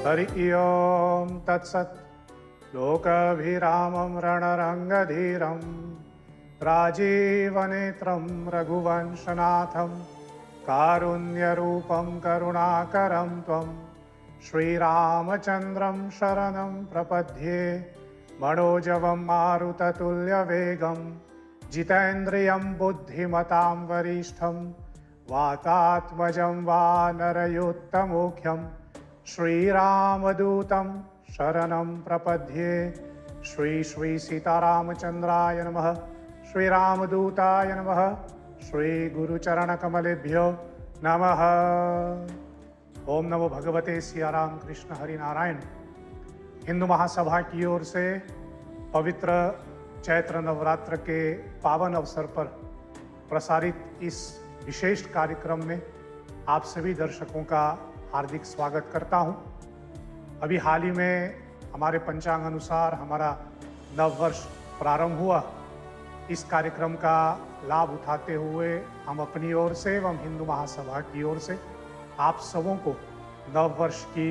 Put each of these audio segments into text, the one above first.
हरि ओम तत्सत्। लोकाभिरामं रणरंगधीरं राजीवनेत्रं रघुवंशनाथं कारुण्यरूपं करुणाकरं त्वं श्रीरामचन्द्रं शरणं प्रपद्ये। मनोजवं मारुततुल्यवेगं जितेन्द्रियं बुद्धिमतां वरिष्ठं वातात्मजं वानरयूथमुख्यं श्रीरामदूतं शरणं प्रपद्ये। श्री श्री सीतारामचंद्राय नमः। श्री रामदूताय नमः। श्री गुरुचरणकमलेभ्यो नमः। ओम नमो भगवते सियाराम कृष्ण हरि नारायण। हिंदू महासभा की ओर से पवित्र चैत्र नवरात्र के पावन अवसर पर प्रसारित इस विशेष कार्यक्रम में आप सभी दर्शकों का हार्दिक स्वागत करता हूं। अभी हाल ही में हमारे पंचांग अनुसार हमारा नववर्ष प्रारंभ हुआ। इस कार्यक्रम का लाभ उठाते हुए हम अपनी ओर से एवं हिंदू महासभा की ओर से आप सबों को नववर्ष की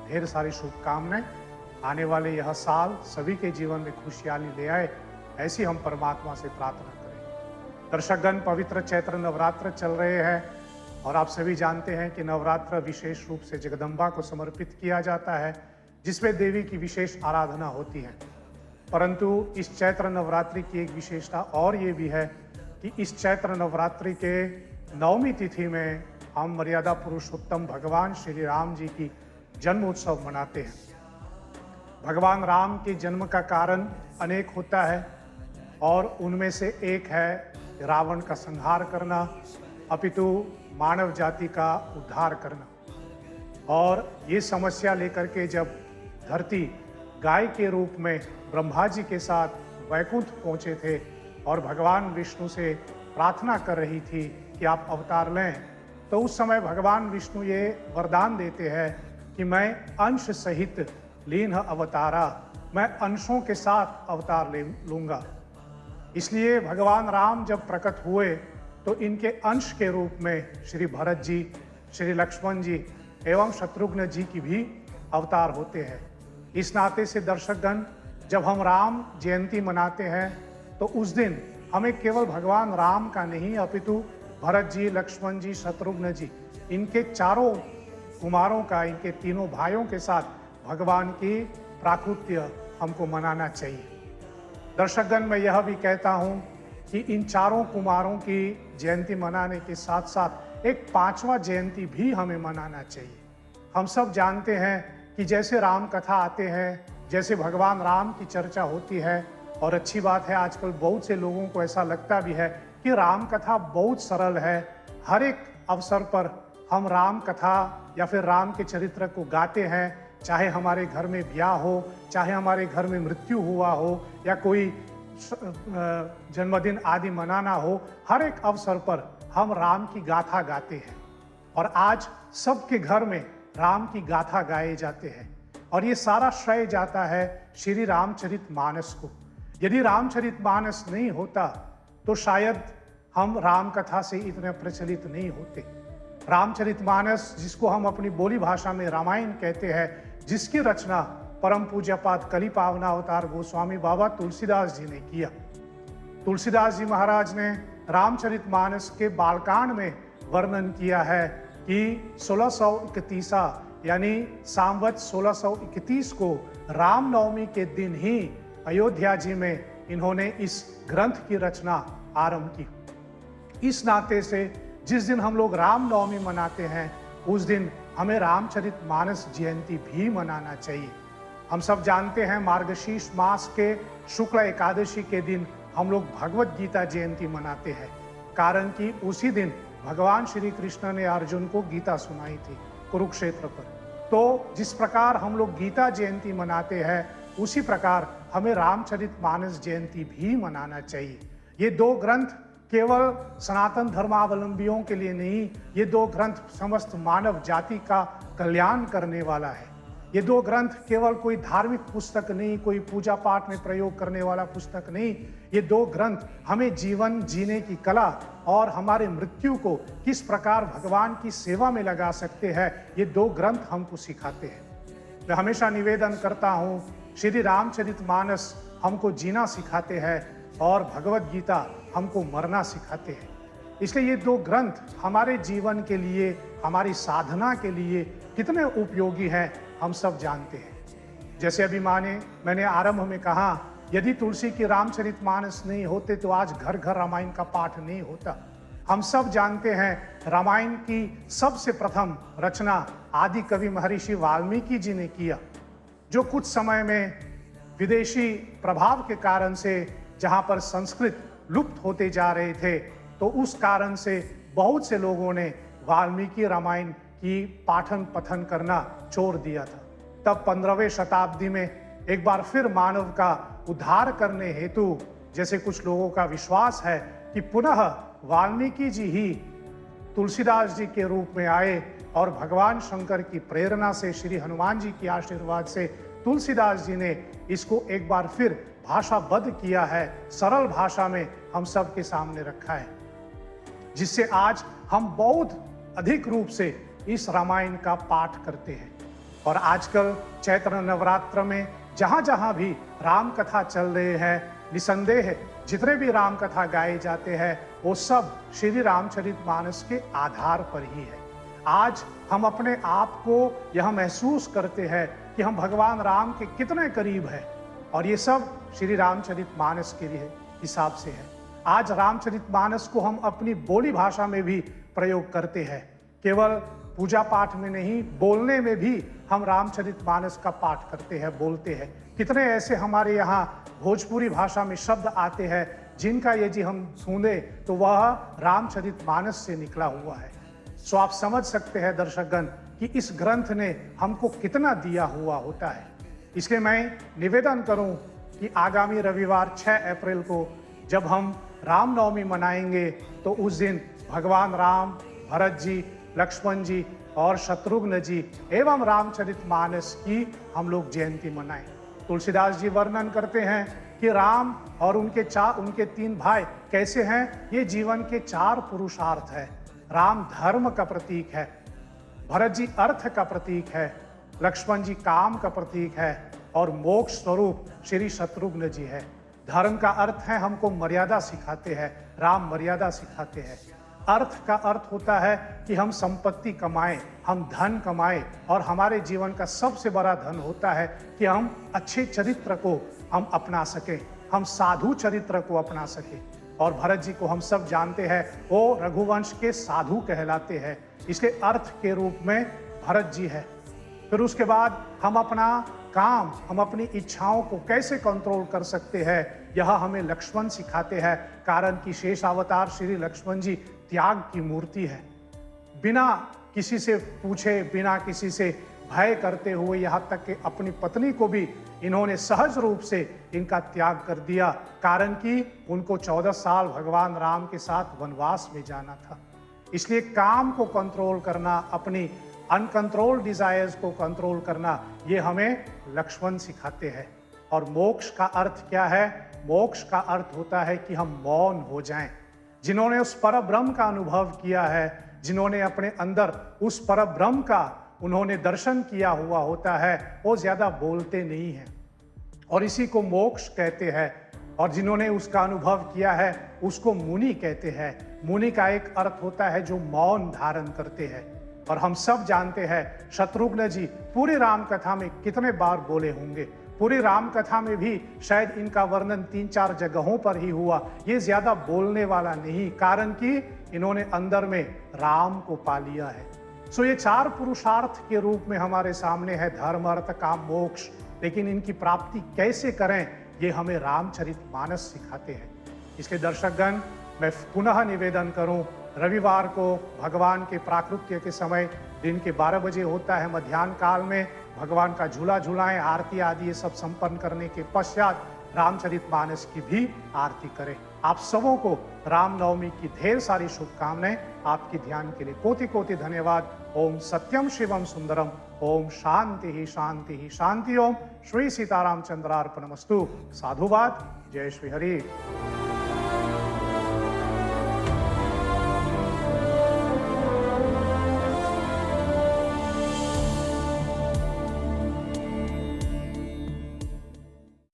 ढेर सारी शुभकामनाएं। आने वाले यह साल सभी के जीवन में खुशहाली ले आए, ऐसी हम परमात्मा से प्रार्थना करें। दर्शकगण, पवित्र चैत्र नवरात्र चल रहे हैं और आप सभी जानते हैं कि नवरात्र विशेष रूप से जगदम्बा को समर्पित किया जाता है, जिसमें देवी की विशेष आराधना होती है। परंतु इस चैत्र नवरात्रि की एक विशेषता और ये भी है कि इस चैत्र नवरात्रि के नवमी तिथि में हम मर्यादा पुरुषोत्तम भगवान श्री राम जी की जन्म उत्सव मनाते हैं। भगवान राम के जन्म का कारण अनेक होता है और उनमें से एक है रावण का संहार करना, अपितु मानव जाति का उद्धार करना। और ये समस्या लेकर के जब धरती गाय के रूप में ब्रह्मा जी के साथ वैकुंठ पहुँचे थे और भगवान विष्णु से प्रार्थना कर रही थी कि आप अवतार लें, तो उस समय भगवान विष्णु ये वरदान देते हैं कि मैं अंश सहित लीन अवतारा, मैं अंशों के साथ अवतार ले लूँगा। इसलिए भगवान राम जब प्रकट हुए तो इनके अंश के रूप में श्री भरत जी, श्री लक्ष्मण जी एवं शत्रुघ्न जी की भी अवतार होते हैं। इस नाते से दर्शकगण, जब हम राम जयंती मनाते हैं तो उस दिन हमें केवल भगवान राम का नहीं अपितु भरत जी, लक्ष्मण जी, शत्रुघ्न जी, इनके चारों कुमारों का, इनके तीनों भाइयों के साथ भगवान की प्राकृत्य हमको मनाना चाहिए। दर्शकगण, मैं यह भी कहता हूँ कि इन चारों कुमारों की जयंती मनाने के साथ साथ एक पांचवा जयंती भी हमें मनाना चाहिए। हम सब जानते हैं कि जैसे राम कथा आते हैं, जैसे भगवान राम की चर्चा होती है, और अच्छी बात है आजकल बहुत से लोगों को ऐसा लगता भी है कि राम कथा बहुत सरल है। हर एक अवसर पर हम राम कथा या फिर राम के चरित्र को गाते हैं, चाहे हमारे घर में ब्याह हो, चाहे हमारे घर में मृत्यु हुआ हो या कोई जन्मदिन आदि मनाना हो, हर एक अवसर पर हम राम की गाथा गाते हैं। और आज सबके घर में राम की गाथा गाए जाते हैं और ये सारा श्रेय जाता है श्री रामचरितमानस को। यदि रामचरितमानस नहीं होता तो शायद हम राम कथा से इतने प्रचलित नहीं होते। रामचरितमानस, जिसको हम अपनी बोली भाषा में रामायण कहते हैं, जिसकी रचना परम पूज्यपाद कली पावना अवतार गोस्वामी बाबा तुलसीदास जी ने किया। तुलसीदास जी महाराज ने रामचरितमानस के बालकांड में वर्णन किया है कि 1631 यानी संवत 1631 को रामनवमी के दिन ही अयोध्या जी में इन्होंने इस ग्रंथ की रचना आरंभ की। इस नाते से जिस दिन हम लोग रामनवमी मनाते हैं उस दिन हमें रामचरितमानस जयंती भी मनाना चाहिए। हम सब जानते हैं मार्गशीर्ष मास के शुक्ल एकादशी के दिन हम लोग भगवत गीता जयंती मनाते हैं, कारण कि उसी दिन भगवान श्री कृष्ण ने अर्जुन को गीता सुनाई थी कुरुक्षेत्र पर। तो जिस प्रकार हम लोग गीता जयंती मनाते हैं उसी प्रकार हमें रामचरितमानस जयंती भी मनाना चाहिए। ये दो ग्रंथ केवल सनातन धर्मावलंबियों के लिए नहीं, ये दो ग्रंथ समस्त मानव जाति का कल्याण करने वाला है। ये दो ग्रंथ केवल कोई धार्मिक पुस्तक नहीं, कोई पूजा पाठ में प्रयोग करने वाला पुस्तक नहीं। ये दो ग्रंथ हमें जीवन जीने की कला और हमारे मृत्यु को किस प्रकार भगवान की सेवा में लगा सकते हैं, ये दो ग्रंथ हमको सिखाते हैं। मैं हमेशा निवेदन करता हूँ, श्री रामचरितमानस हमको जीना सिखाते हैं और भगवत गीता हमको मरना सिखाते हैं। इसलिए ये दो ग्रंथ हमारे जीवन के लिए, हमारी साधना के लिए कितने उपयोगी हैं, हम सब जानते हैं। जैसे अभी मैंने आरंभ में कहा, यदि तुलसी की रामचरितमानस नहीं होते तो आज घर घर रामायण का पाठ नहीं होता। हम सब जानते हैं रामायण की सबसे प्रथम रचना आदि कवि महर्षि वाल्मीकि जी ने किया, जो कुछ समय में विदेशी प्रभाव के कारण से जहां पर संस्कृत लुप्त होते जा रहे थे, तो उस कारण से बहुत से लोगों ने वाल्मीकि रामायण की पाठन पठन करना छोड़ दिया था। तब 15वीं शताब्दी में एक बार फिर मानव का उद्धार करने हेतु, जैसे कुछ लोगों का विश्वास है कि पुनः वाल्मीकि जी ही तुलसीदास जी के रूप में आए और भगवान शंकर की प्रेरणा से, श्री हनुमान जी के आशीर्वाद से तुलसीदास जी ने इसको एक बार फिर भाषाबद्ध किया है, सरल भाषा में हम सब के सामने रखा है, जिससे आज हम बहुत अधिक रूप से इस रामायण का पाठ करते हैं। और आजकल चैत्र नवरात्र में जहां जहां भी राम कथा चल रहे हैं, निसंदेह जितने भी राम कथा गाए जाते हैं वो सब श्री रामचरितमानस के आधार पर ही है। आज हम अपने आप को यह महसूस करते हैं कि हम भगवान राम के कितने करीब हैं, और ये सब श्री रामचरितमानस के लिए हिसाब से है। आज रामचरितमानस को हम अपनी बोली भाषा में भी प्रयोग करते हैं, केवल पूजा पाठ में नहीं, बोलने में भी हम रामचरितमानस का पाठ करते हैं, बोलते हैं। कितने ऐसे हमारे यहाँ भोजपुरी भाषा में शब्द आते हैं जिनका यदि हम सुने तो वह रामचरितमानस से निकला हुआ है। सो आप समझ सकते हैं दर्शकगण कि इस ग्रंथ ने हमको कितना दिया हुआ होता है। इसलिए मैं निवेदन करूं कि आगामी रविवार 6 अप्रैल को जब हम रामनवमी मनाएंगे तो उस दिन भगवान राम, भरत जी, लक्ष्मण जी और शत्रुघ्न जी एवं रामचरितमानस की हम लोग जयंती मनाएं। तुलसीदास जी वर्णन करते हैं कि राम और उनके 3 भाई कैसे हैं। ये जीवन के 4 पुरुषार्थ है। राम धर्म का प्रतीक है, भरत जी अर्थ का प्रतीक है, लक्ष्मण जी काम का प्रतीक है और मोक्ष स्वरूप श्री शत्रुघ्न जी है। धर्म का अर्थ है हमको मर्यादा सिखाते हैं, राम मर्यादा सिखाते हैं। अर्थ का अर्थ होता है कि हम संपत्ति कमाएं, हम धन कमाएं, और हमारे जीवन का सबसे बड़ा धन होता है कि हम अच्छे चरित्र को हम अपना सकें, हम साधु चरित्र को अपना सकें। और भरत जी को हम सब जानते हैं, वो रघुवंश के साधु कहलाते हैं, इसलिए अर्थ के रूप में भरत जी है। फिर उसके बाद हम अपना काम, हम अपनी इच्छाओं को कैसे कंट्रोल कर सकते हैं, यह हमें लक्ष्मण सिखाते हैं। कारण कि शेष अवतार श्री लक्ष्मण जी त्याग की मूर्ति है। बिना किसी से पूछे, बिना किसी से भय करते हुए, यहाँ तक कि अपनी पत्नी को भी इन्होंने सहज रूप से इनका त्याग कर दिया, कारण कि उनको 14 साल भगवान राम के साथ वनवास में जाना था। इसलिए काम को कंट्रोल करना, अपनी अनकंट्रोल डिजायर्स को कंट्रोल करना, ये हमें लक्ष्मण सिखाते हैं। और मोक्ष का अर्थ क्या है? मोक्ष का अर्थ होता है कि हम मौन हो जाएं। जिन्होंने उस परब्रह्म का अनुभव किया है, जिन्होंने अपने अंदर उस परब्रह्म का उन्होंने दर्शन किया हुआ होता है, वो ज्यादा बोलते नहीं हैं, और इसी को मोक्ष कहते हैं। और जिन्होंने उसका अनुभव किया है उसको मुनि कहते हैं। मुनि का एक अर्थ होता है जो मौन धारण करते हैं। और हम सब जानते हैं शत्रुघ्न जी पूरी राम कथा में कितने बार बोले होंगे। पूरी राम कथा में भी शायद इनका वर्णन 3-4 जगहों पर ही हुआ। ये ज्यादा बोलने वाला नहीं, कारण कि इन्होंने अंदर में राम को पा लिया है। सो ये 4 पुरुषार्थ के रूप में हमारे सामने है, धर्म, अर्थ, काम, मोक्ष। लेकिन इनकी प्राप्ति कैसे करें, ये हमें रामचरितमानस सिखाते हैं। इसलिए दर्शकगण, मैं पुनः निवेदन करूं, रविवार को भगवान के प्राकृत्य के समय दिन के 12 बजे होता है, मध्याह्न काल में भगवान का झूला झूलाएं, आरती आदि ये सब संपन्न करने के पश्चात रामचरितमानस की भी आरती करें। आप सबों को रामनवमी की ढेर सारी शुभकामनाएं। आपके ध्यान के लिए कोटि कोटि धन्यवाद। ओम सत्यम शिवम सुंदरम। ओम शांति ही शांति ही शांति। ओम श्री सीतारामचंद्रार्पणमस्तु। साधुवाद। जय श्री हरि।